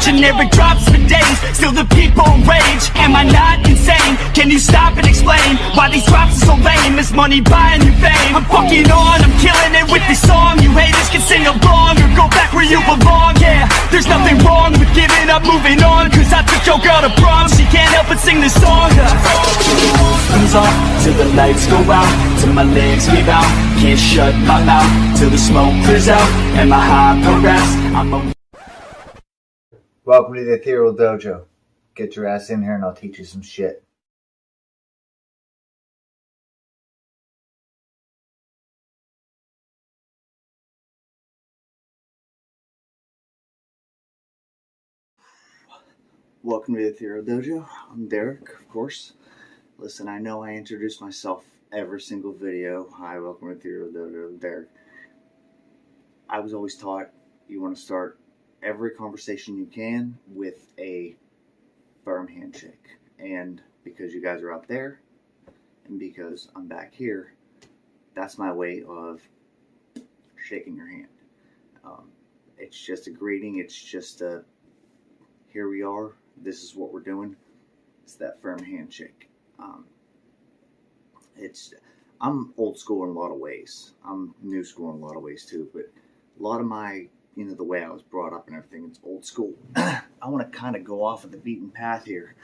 generic drops for days, still the people rage. Am I not insane? Can you stop and explain why these drops are so lame? Is money buying you fame? I'm fucking on, I'm killing it with this song. You haters can sing along or go back where you belong. Yeah, there's nothing wrong with giving up, moving on, cause I took your girl to prom, she can't help but sing this song. Comes on till the lights go out, till my legs give out, can't shut my mouth till the smoke clears out, and my high progress. Welcome to the Ethereal Dojo. Get your ass in here and I'll teach you some shit. Welcome to the Ethereal Dojo. I'm Derek, of course. Listen, I know I introduce myself every single video. Hi, welcome to Ethereal Dojo. I'm Derek. I was always taught you want to start every conversation you can with a firm handshake. And because you guys are out there, and because I'm back here, that's my way of shaking your hand. It's just a greeting. It's just a, here we are. This is what we're doing. It's that firm handshake. I'm old school in a lot of ways. I'm new school in a lot of ways too, but a lot of my, the way I was brought up and everything, it's old school. I want to kind of go off of the beaten path here.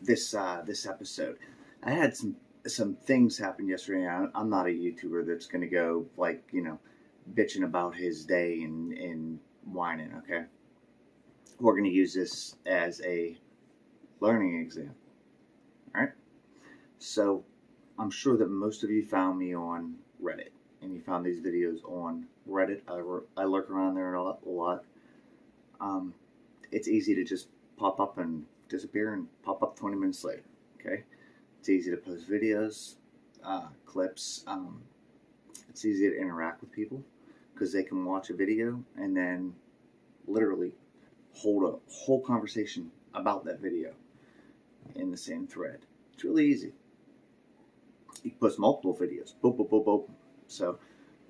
This episode, I had some things happen yesterday. I'm not a YouTuber that's going to go like bitching about his day and whining. Okay, we're going to use this as a learning example. All right. So I'm sure that most of you found me on Reddit, and you found these videos on Reddit. I lurk around there a lot. It's easy to just pop up and disappear and pop up 20 minutes later. Okay, it's easy to post videos, clips. It's easy to interact with people because they can watch a video and then literally hold a whole conversation about that video in the same thread. It's really easy. You can post multiple videos. Boop, boop, boop, boop. So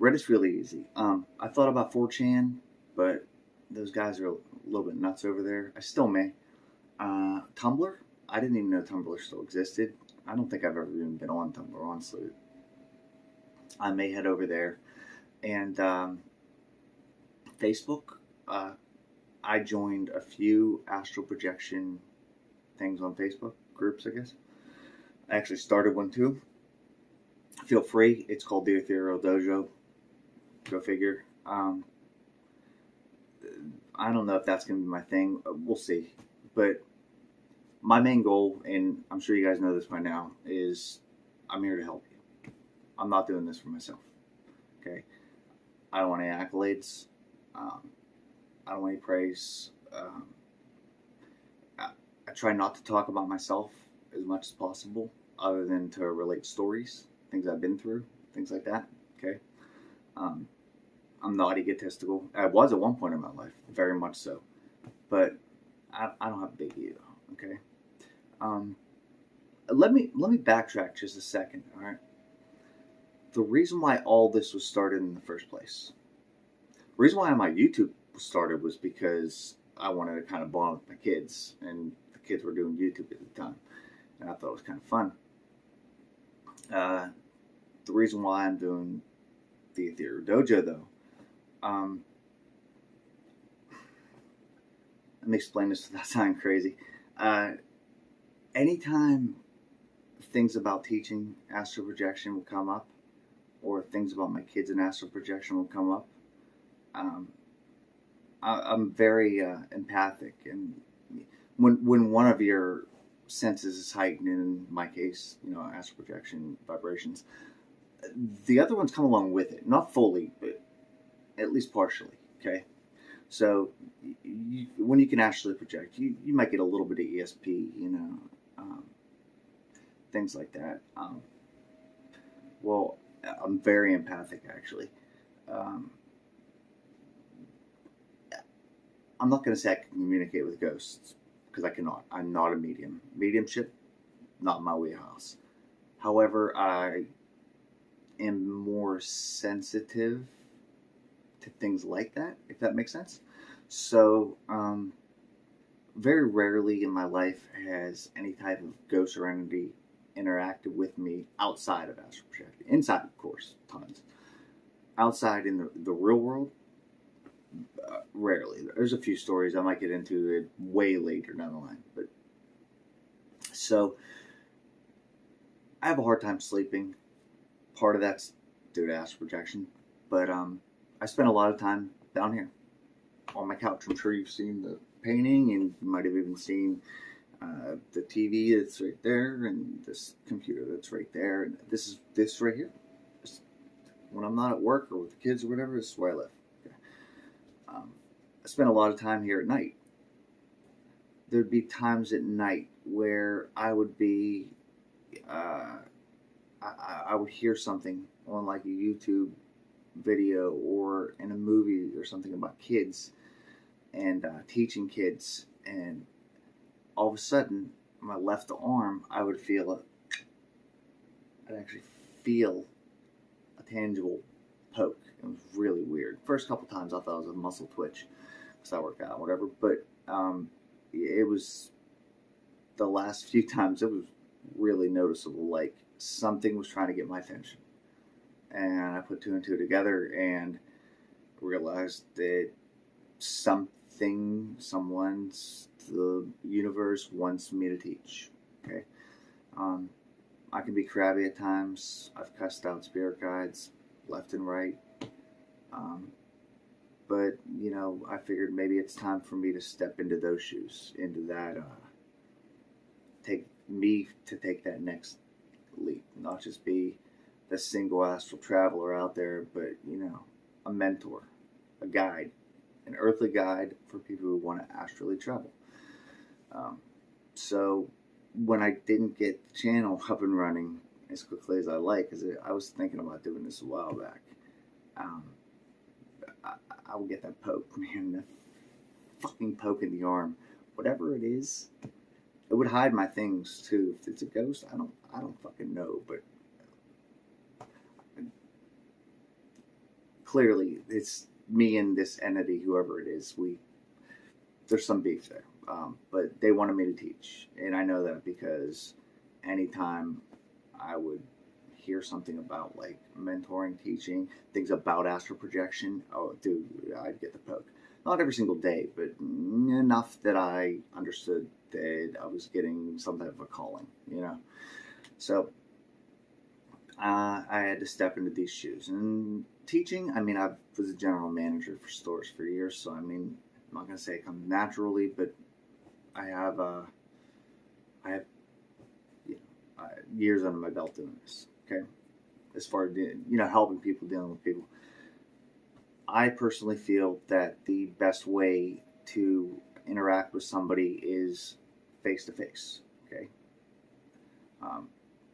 Reddit's really easy. I thought about 4chan, but those guys are a little bit nuts over there. I still may. Tumblr? I didn't even know Tumblr still existed. I don't think I've ever even been on Tumblr, honestly. I may head over there. And Facebook, I joined a few astral projection things on Facebook, groups, I guess. I actually started one too. Feel free. It's called the Ethereal Dojo. Go figure. I don't know if that's going to be my thing. We'll see. But my main goal, and I'm sure you guys know this by now, is I'm here to help you. I'm not doing this for myself. Okay? I don't want any accolades. I don't want any praise. I try not to talk about myself as much as possible, other than to relate stories, things I've been through, things like that. Okay? I'm not egotistical. I was at one point in my life, very much so. But I don't have a big ego. Okay? Let me backtrack just a second. All right? The reason why all this was started in the first place, the reason why my YouTube started was because I wanted to kind of bond with my kids, and the kids were doing YouTube at the time, and I thought it was kind of fun. The reason why I'm doing the Ethereal Dojo, though, let me explain this without sounding crazy. Anytime things about teaching astral projection will come up, or things about my kids in astral projection will come up, I'm very empathic, and when one of your senses is heightened, in my case, astral projection vibrations, the other ones come along with it, not fully, but at least partially. Okay, so when you can actually project, you might get a little bit of ESP, things like that. Well, I'm very empathic, actually. I'm not going to say I can communicate with ghosts, because I cannot. I'm not a medium. Mediumship, not my wheelhouse. However, I am more sensitive to things like that, if that makes sense. So, very rarely in my life has any type of ghost or entity interacted with me outside of astral projection. Inside, of course, tons. Outside in the real world, rarely. There's a few stories I might get into it way later down the line. But so I have a hard time sleeping. Part of that's due to astral projection. But I spend a lot of time down here on my couch. I'm sure you've seen the painting, and you might have even seen the TV that's right there, and this computer that's right there, and this right here. When I'm not at work or with the kids or whatever, this is where I live. Okay. I spend a lot of time here at night. There'd be times at night where I would be, I would hear something on like a YouTube video or in a movie or something about kids and teaching kids, and all of a sudden, my left arm, I would feel it. I'd actually feel a tangible poke. It was really weird. First couple times I thought it was a muscle twitch because I work out, whatever. But it was the last few times it was really noticeable. Like something was trying to get my attention, and I put two and two together and realized that the universe wants me to teach. Okay. I can be crabby at times. I've cussed out spirit guides left and right. But, you know, I figured maybe it's time for me to step into those shoes, into that, take that next leap. Not just be the single astral traveler out there, but, you know, a mentor, a guide, an earthly guide for people who want to astrally travel. So when I didn't get the channel up and running as quickly as I like, because I was thinking about doing this a while back, I would get that poke, man, that fucking poke in the arm, whatever it is. It would hide my things too. If it's a ghost, I don't fucking know, but clearly it's me and this entity, whoever it is. There's some beef there. But they wanted me to teach, and I know that because anytime I would hear something about like mentoring, teaching, things about astral projection, oh dude, I'd get the poke. Not every single day, but enough that I understood that I was getting some type of a calling, you know. So I had to step into these shoes. And teaching, I mean, I was a general manager for stores for years, so I mean, I'm not gonna say it comes naturally, but I have years under my belt doing this. Okay, as far as helping people, dealing with people. I personally feel that the best way to interact with somebody is face to face. Okay,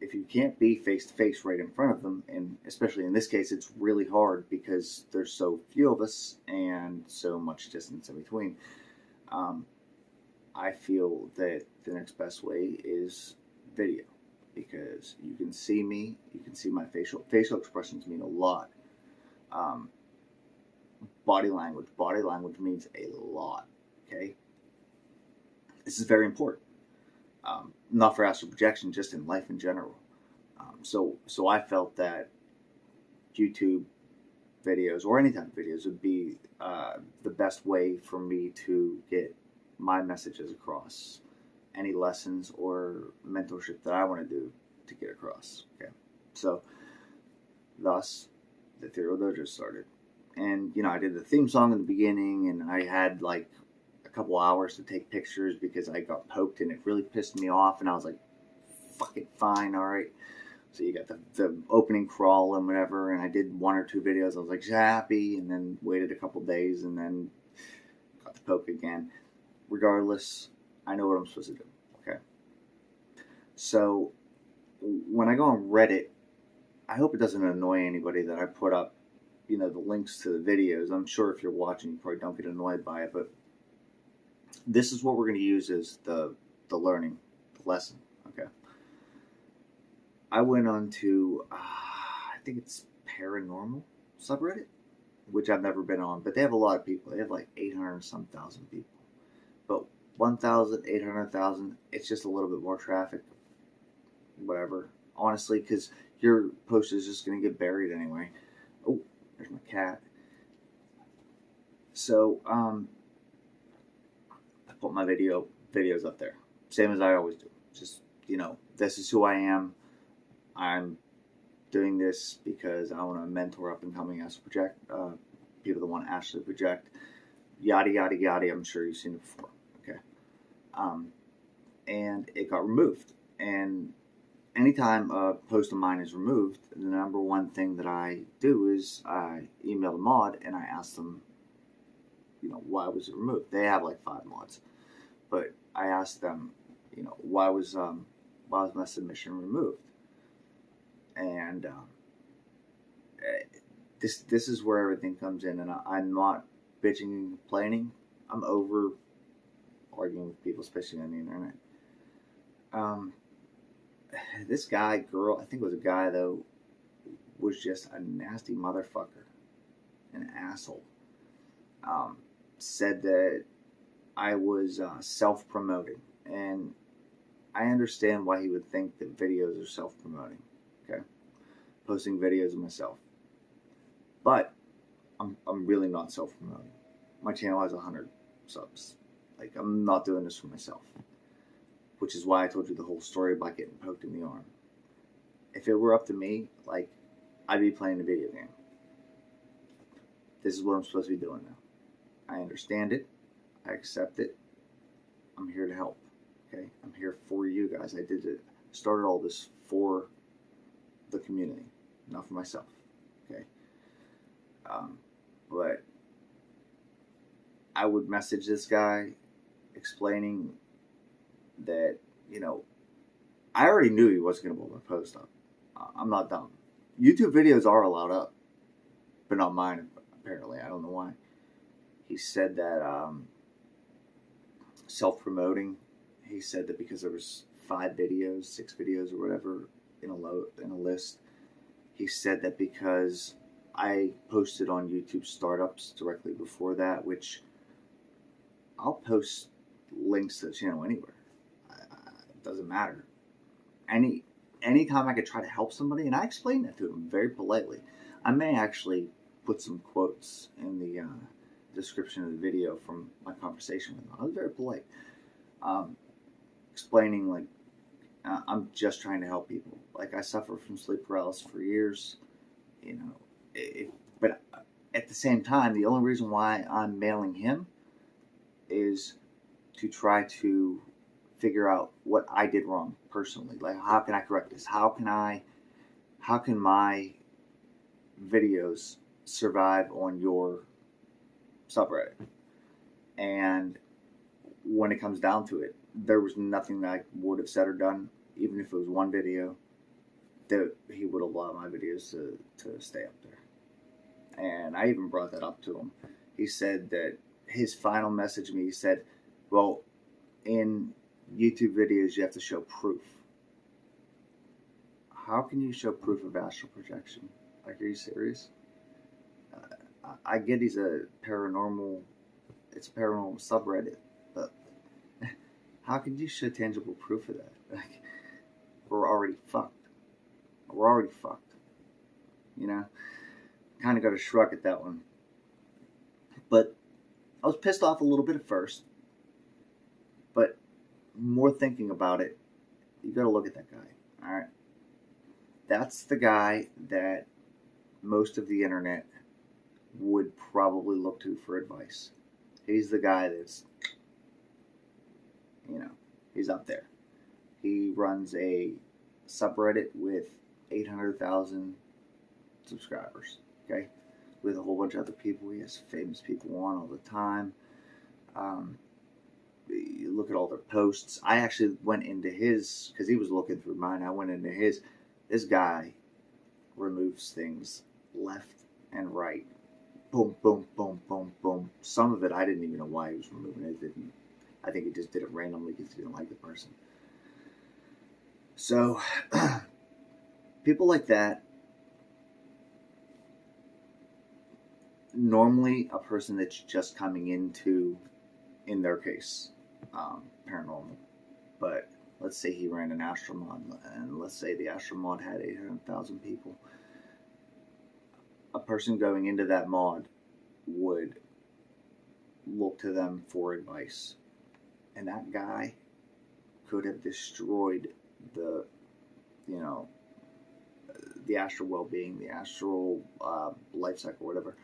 if you can't be face to face right in front of them, and especially in this case, it's really hard because there's so few of us and so much distance in between. I feel that the next best way is video, because you can see me, you can see my facial expressions mean a lot. Body language means a lot. Okay, this is very important. Not for astral projection, just in life in general. So I felt that YouTube videos or any type of videos would be the best way for me to get my messages across, any lessons or mentorship that I want to do to get across. Okay, so thus the Ethereal Dojo started, and I did the theme song in the beginning, and I had like a couple hours to take pictures because I got poked and it really pissed me off, and I was like, fuck it, fine, all right. So you got the opening crawl and whatever, and I did one or two videos. I was like happy, and then waited a couple days, and then got the poke again. Regardless, I know what I'm supposed to do. Okay. So when I go on Reddit, I hope it doesn't annoy anybody that I put up, the links to the videos. I'm sure if you're watching, you probably don't get annoyed by it, but this is what we're going to use as the learning, the lesson. Okay. I went on to, I think it's Paranormal subreddit, which I've never been on, but they have a lot of people. They have like 800 and some thousand people. But 1,000, 800,000. It's just a little bit more traffic. Whatever. Honestly, because your post is just going to get buried anyway. Oh, there's my cat. So, I put my videos up there. Same as I always do. Just, this is who I am. I'm doing this because I want to mentor up and coming astral project people that want to actually project. Yada yada yada. I'm sure you've seen it before. Okay. And it got removed. And anytime a post of mine is removed, the number one thing that I do is I email the mod and I ask them, why was it removed? They have like 5 mods, but I asked them, why was my submission removed? And this is where everything comes in, and I'm not bitching and complaining. I'm over arguing with people, especially on the internet. This girl, I think it was a guy though, was just a nasty motherfucker, an asshole. Said that I was self-promoting, and I understand why he would think that videos are self-promoting. Okay, posting videos of myself, but I'm really not self-promoting. My channel has 100 subs. Like, I'm not doing this for myself, which is why I told you the whole story about getting poked in the arm. If it were up to me, like, I'd be playing a video game. This is what I'm supposed to be doing now. I understand it. I accept it. I'm here to help. Okay? I'm here for you guys. I started all this for the community, not for myself. Okay? But I would message this guy explaining that, I already knew he wasn't going to blow my post up. I'm not dumb. YouTube videos are allowed up, but not mine, apparently. I don't know why. He said that self-promoting, he said that because there was 5 videos, 6 videos or whatever in a list, he said that because I posted on YouTube startups directly before that, which I'll post links to the channel anywhere. It doesn't matter. Anytime I could try to help somebody, and I explained that to him very politely. I may actually put some quotes in the description of the video from my conversation with him. I was very polite, explaining like I'm just trying to help people. Like, I suffer from sleep paralysis for years, but at the same time, the only reason why I'm mailing him is to try to figure out what I did wrong personally. Like, how can I correct this? How can my videos survive on your subreddit? And when it comes down to it, there was nothing that I would have said or done, even if it was one video, that he would allow my videos to stay up there. And I even brought that up to him. He said that his final message to me, he said, well, in YouTube videos you have to show proof. How can you show proof of astral projection? Like, are you serious? I get it's a paranormal subreddit, but how can you show tangible proof of that? Like, we're already fucked. Kind of got a shrug at that one. But I was pissed off a little bit at first, but more thinking about it, you got to look at that guy. All right, that's the guy that most of the internet would probably look to for advice. He's the guy that's, he's up there. He runs a subreddit with 800,000 subscribers. Okay, with a whole bunch of other people. He has famous people on all the time. You look at all their posts. I actually went into his, because he was looking through mine. I went into his. This guy removes things left and right. Boom, boom, boom, boom, boom. Some of it I didn't even know why he was removing it. I think he just did it randomly because he didn't like the person. So, people like that, normally a person that's just coming into, in their case, paranormal. But let's say he ran an Astral mod, and let's say the Astral mod had 800,000 people. A person going into that mod would look to them for advice, and that guy could have destroyed the, you know, the astral well-being, the astral life cycle, whatever,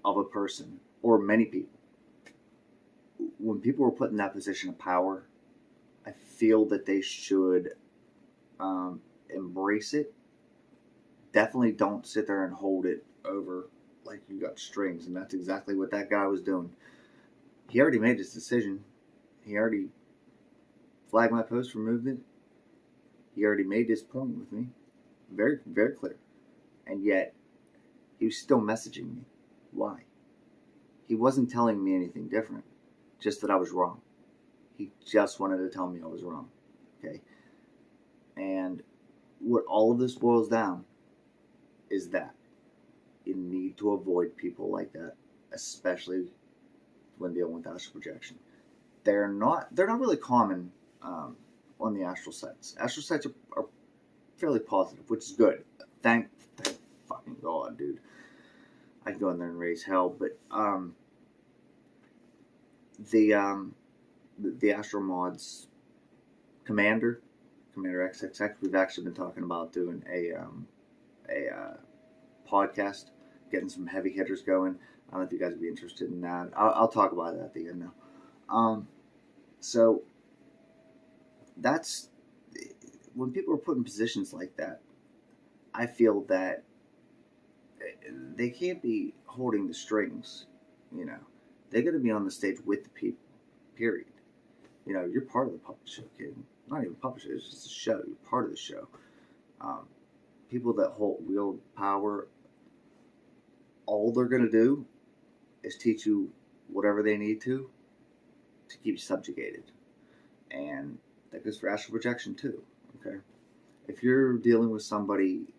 of a person or many people. When people were put in that position of power, I feel that they should embrace it. Definitely don't sit there and hold it over like you got strings, and that's exactly what that guy was doing. He already made his decision. He already flagged my post, removed it. He already made his point with me. Very, very clear. And yet, he was still messaging me. Why? He wasn't telling me anything different, just that I was wrong. He just wanted to tell me I was wrong. Okay? And what all of this boils down is that you need to avoid people like that, especially when dealing with astral projection. They're not really common on the astral sites. Astral sites are fairly positive, which is good. Thank fucking God, dude. I'd go in there and raise hell, but the astral mods Commander XXX, we've actually been talking about doing a podcast, getting some heavy hitters going. I don't know if you guys would be interested in that. I'll talk about that at the end now. So that's when people are put in positions like that. I feel that they can't be holding the strings. You know, they got to be on the stage with the people. Period. You know, you're part of the puppet show, kid. Not even puppet show. It's just a show. You're part of the show. People that wield power, all they're gonna do is teach you whatever they need to keep you subjugated. And that goes for astral projection too. Okay, if you're dealing with somebody,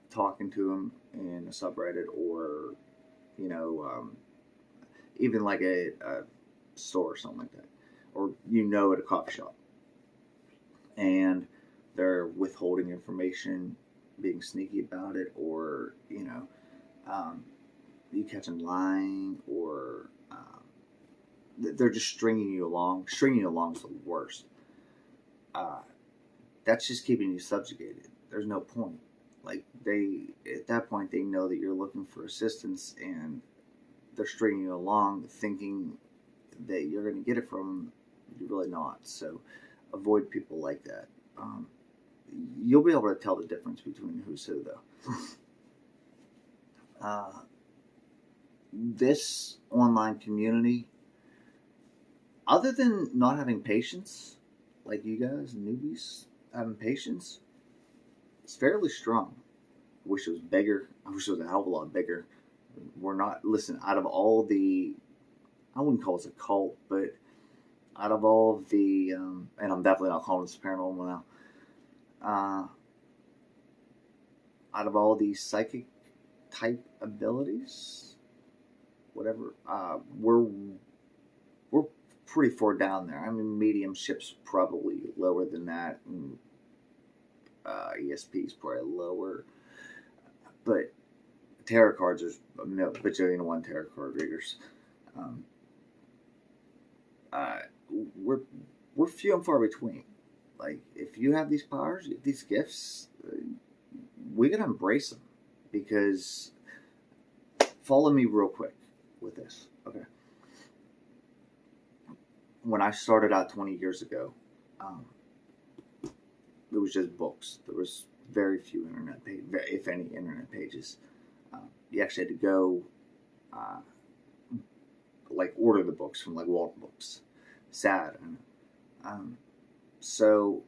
talking to them in a subreddit, or you know, even like a store or something like that, or at a coffee shop, and they're withholding information, being sneaky about it, or you catch them lying, or they're just stringing you along. Stringing you along is the worst. That's just keeping you subjugated. There's no point. Like, at that point, they know that you're looking for assistance, and they're stringing you along thinking that you're going to get it from them. You're really not. So avoid people like that. You'll be able to tell the difference between who's who, though. This online community, other than not having patience, like you guys, newbies, having patience, it's fairly strong. I wish it was bigger. I wish it was a hell of a lot bigger. We're not, listen, out of all the, I wouldn't call this a cult, but out of all of the, and I'm definitely not calling this paranormal now, out of all these psychic type abilities, whatever, we're pretty far down there. I mean, mediumship's probably lower than that, and ESP's probably lower, but tarot cards are no bajillion one tarot card readers. We're few and far between. Like, if you have these powers, these gifts, we gotta embrace them, because follow me real quick with this, okay? When I started out 20 years ago, it was just books. There was very few internet pages, if any internet pages. You actually had to go, order the books from Walton Books. Sad. So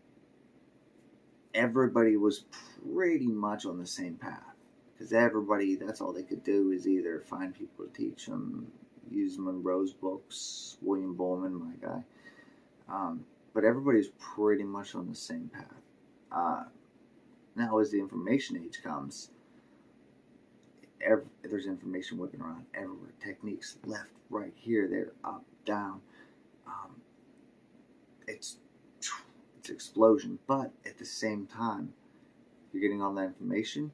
everybody was pretty much on the same path, because everybody, that's all they could do is either find people to teach them, use Monroe's books, William Bowman, my guy. But everybody's pretty much on the same path. Now, as the information age comes, there's information whipping around everywhere. Techniques left, right, here, there, up, down. explosion. But at the same time, you're getting all that information.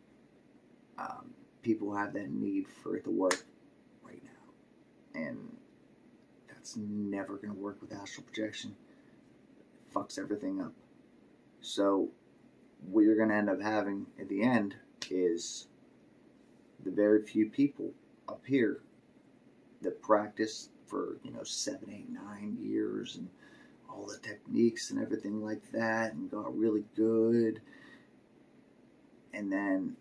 People have that need for it to work right now, and that's never going to work with astral projection. It fucks everything up. So what you're going to end up having at the end is the very few people up here that practice for 7, 8, 9 years and all the techniques and everything like that and got really good. And then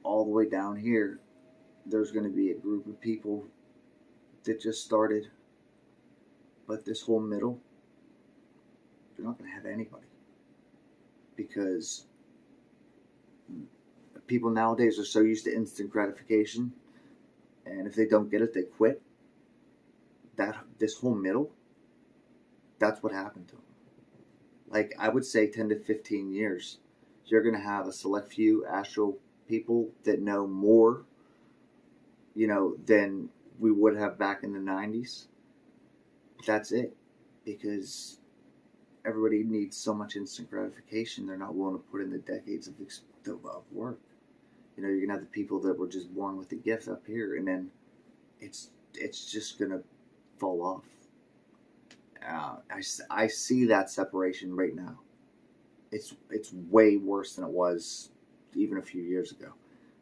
all the way down here, there's going to be a group of people that just started. But this whole middle, you're not going to have anybody. Because people nowadays are so used to instant gratification. And if they don't get it, they quit. This whole middle, that's what happened to them. Like, I would say 10 to 15 years, you're going to have a select few astral people that know more, than we would have back in the 90s. That's it. Because everybody needs so much instant gratification, they're not willing to put in the decades of work. You're going to have the people that were just born with the gift up here, and then it's just going to fall off. I see that separation right now. It's way worse than it was even a few years ago.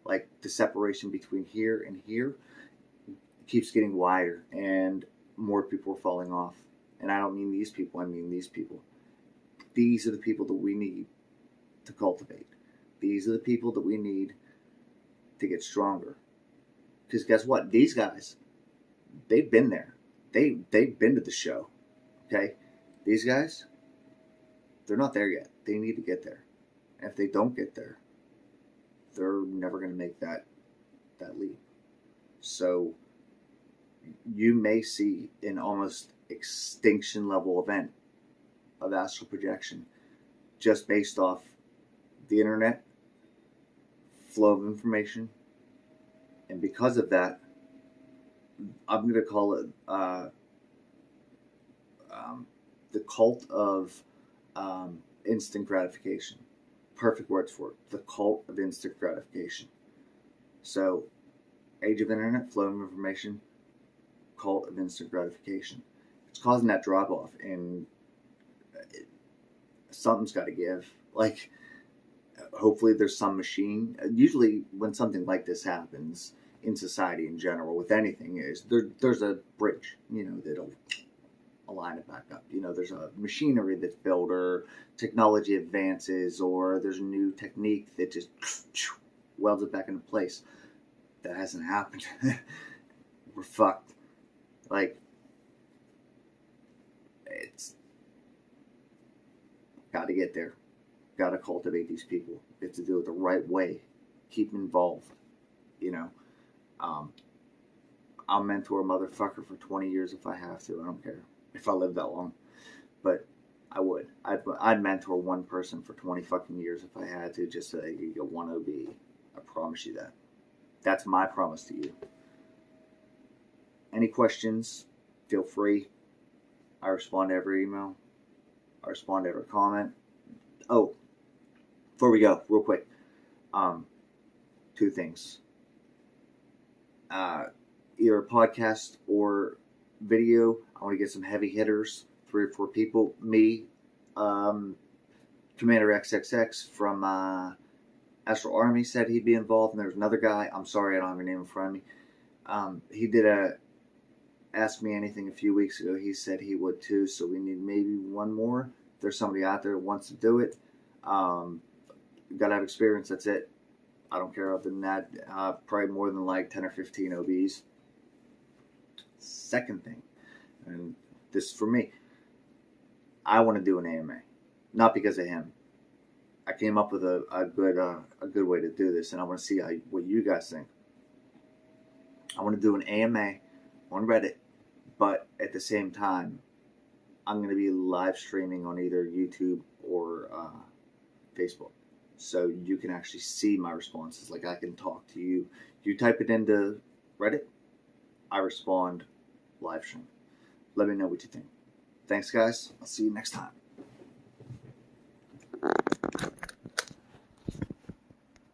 Like, the separation between here and here keeps getting wider, and more people are falling off. And I don't mean these people, I mean these people. These are the people that we need to cultivate. These are the people that we need to get stronger. Because guess what? These guys, they've been there. They've been to the show. Okay? These guys, they're not there yet. They need to get there. And if they don't get there, they're never going to make that leap. So you may see an almost extinction level event of astral projection just based off the internet, flow of information, and because of that, I'm going to call it the cult of instant gratification. Perfect words for it. The cult of instant gratification. So, age of internet, flow of information, cult of instant gratification. It's causing that drop off, and something's got to give. Like, hopefully there's some machine. Usually when something like this happens in society in general, with anything, is there's a bridge, that'll align it back up. There's a machinery that's built, or technology advances, or there's a new technique that just welds it back into place. That hasn't happened. We're fucked. Like, it's got to get there. Got to cultivate these people. You have to do it the right way. Keep them involved. I'll mentor a motherfucker for 20 years if I have to. I don't care if I live that long, but I would. I'd mentor one person for 20 fucking years if I had to, just so they could get one OB. I promise you that. That's my promise to you. Any questions? Feel free. I respond to every email. I respond to every comment. Oh, before we go, real quick, 2 things. Either a podcast or video. I want to get some heavy hitters, 3 or 4 people. Me, Commander XXX from Astral Army said he'd be involved, and there's another guy. I'm sorry, I don't have a name in front of me. He did a Ask Me Anything a few weeks ago. He said he would too, so we need maybe one more. If there's somebody out there who wants to do it, you gotta have experience. That's it. I don't care other than that. Probably more than like 10 or 15 OBs. Second thing, and this is for me, I want to do an AMA, not because of him. I came up with a good way to do this, and I want to see what you guys think. I want to do an AMA on Reddit, but at the same time, I'm going to be live streaming on either YouTube or Facebook, so you can actually see my responses. Like, I can talk to you. You type it into Reddit, I respond live stream. Let me know what you think. Thanks, guys. I'll see you next time.